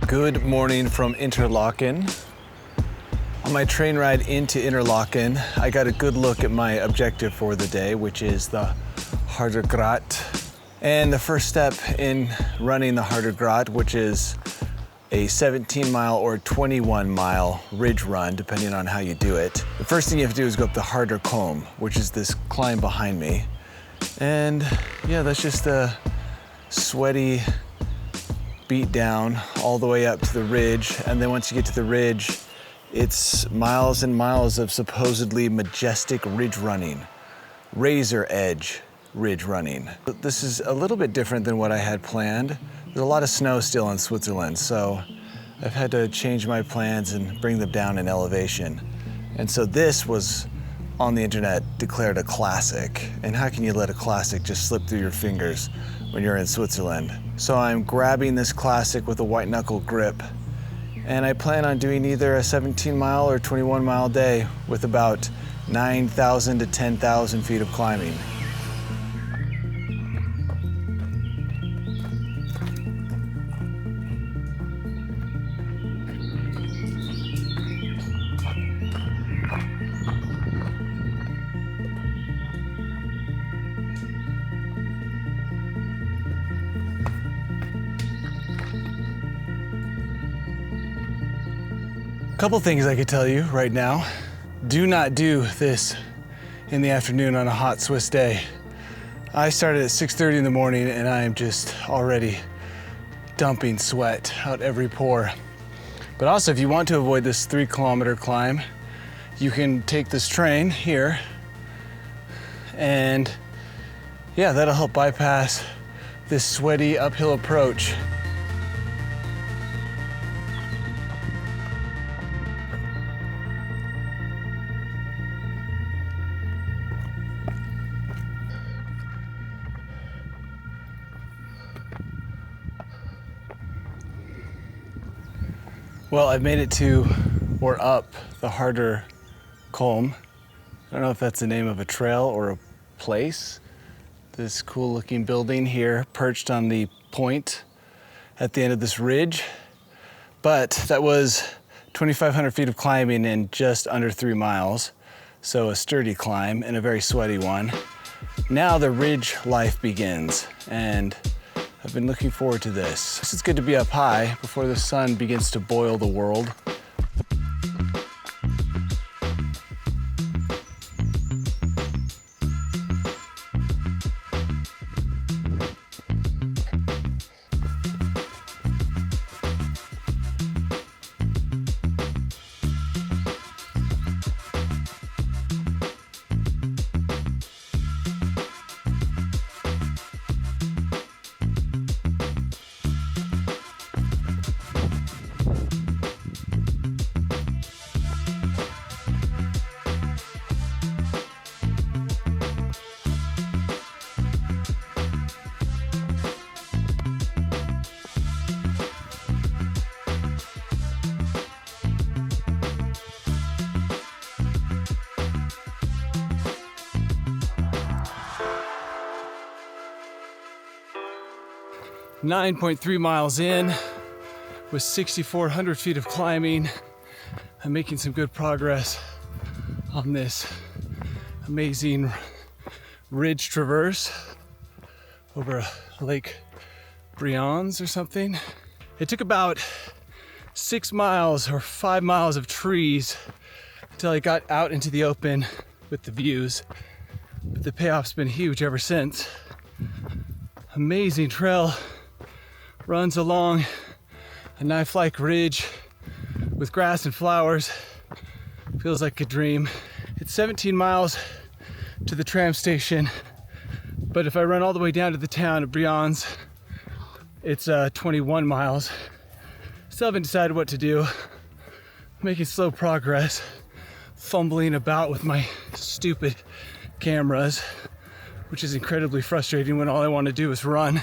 Good morning from Interlaken. On my train ride into Interlaken, I got a good look at my objective for the day, which is the Hardergrat. And the first step in running the Hardergrat, which is a 17-mile or 21-mile ridge run, depending on how you do it. The first thing you have to do is go up the Harderkulm, which is this climb behind me. And yeah, that's just a sweaty beat down all the way up to the ridge. And then once you get to the ridge, it's miles and miles of supposedly majestic ridge running, razor edge ridge running. This is a little bit different than what I had planned. There's a lot of snow still in Switzerland, so I've had to change my plans and bring them down in elevation. And so this was on the internet declared a classic. And how can you let a classic just slip through your fingers when you're in Switzerland? So I'm grabbing this classic with a white knuckle grip, and I plan on doing either a 17-mile or 21-mile day with about 9,000 to 10,000 feet of climbing. Couple things I could tell you right now. Do not do this in the afternoon on a hot Swiss day. I started at 6:30 in the morning and I am just already dumping sweat out every pore. But also, if you want to avoid this 3-kilometer climb, you can take this train here, and yeah, that'll help bypass this sweaty uphill approach. Well, I've made it to, or up, the Harderkulm. I don't know if that's the name of a trail or a place. This cool looking building here, perched on the point at the end of this ridge. But that was 2,500 feet of climbing in just under 3 miles. So a sturdy climb and a very sweaty one. Now the ridge life begins, and I've been looking forward to this. It's good to be up high before the sun begins to boil the world. .3 miles in, with 6,400 feet of climbing. I'm making some good progress on this amazing ridge traverse over Lake Brienz or something. It took about 6 miles or 5 miles of trees until I got out into the open with the views. But the payoff's been huge ever since. Amazing trail. Runs along a knife-like ridge with grass and flowers. Feels like a dream. It's 17 miles to the tram station, but if I run all the way down to the town of Brienz, it's 21 miles. Still haven't decided what to do. Making slow progress, fumbling about with my stupid cameras, which is incredibly frustrating when all I want to do is run.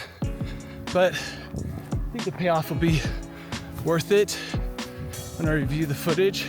But I think the payoff will be worth it when I review the footage.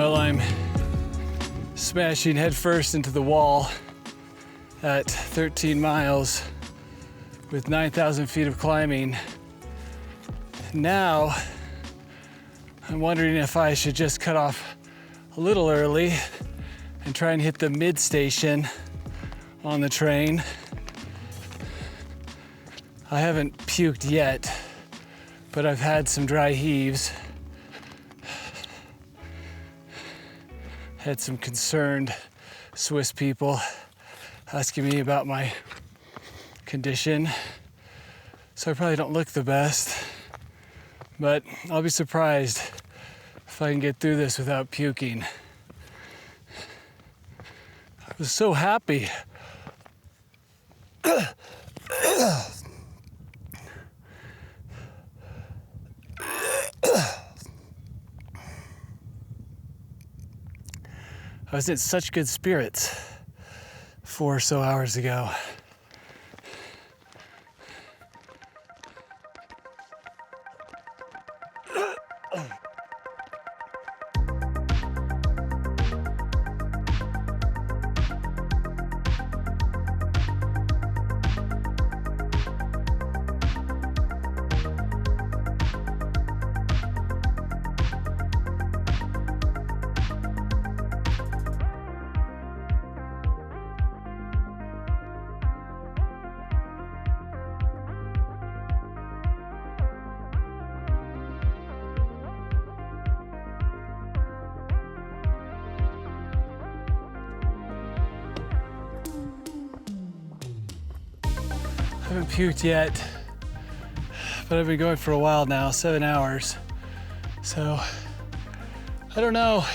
while I'm smashing headfirst into the wall at 13 miles with 9,000 feet of climbing. Now, I'm wondering if I should just cut off a little early and try and hit the mid station on the train. I haven't puked yet, but I've had some dry heaves. Had some concerned Swiss people asking me about my condition. So I probably don't look the best, but I'll be surprised if I can get through this without puking. I was so happy. I was in such good spirits 4 or so hours ago. I haven't puked yet, but I've been going for a while now, 7 hours. So, I don't know.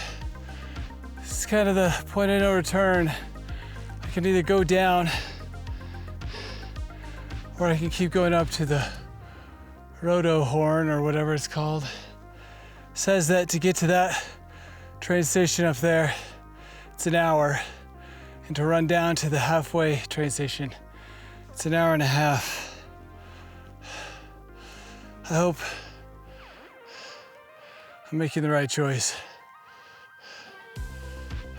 This is kind of the point of no return. I can either go down or I can keep going up to the Rothorn or whatever it's called. It says that to get to that train station up there, it's an hour. And to run down to the halfway train station, it's an hour and a half. I hope I'm making the right choice.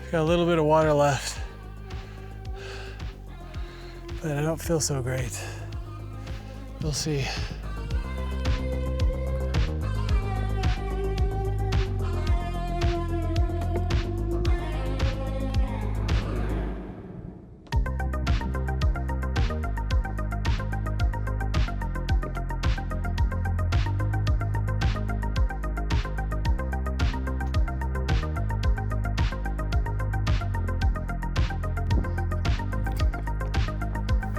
I've got a little bit of water left, but I don't feel so great. We'll see.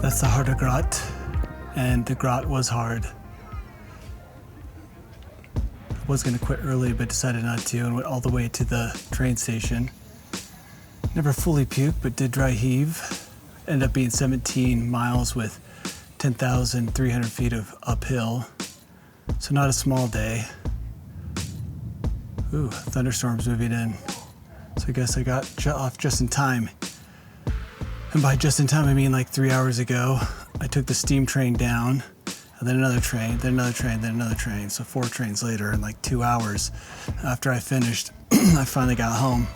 That's the Hardergrat, and the Grat was hard. I was gonna quit early, but decided not to and went all the way to the train station. Never fully puked, but did dry heave. Ended up being 17 miles with 10,300 feet of uphill. So not a small day. Ooh, thunderstorms moving in. So I guess I got off just in time. And by just in time, I mean like 3 hours ago. I took the steam train down, and then another train, then another train, then another train. So 4 trains later, in like 2 hours after I finished, I finally got home.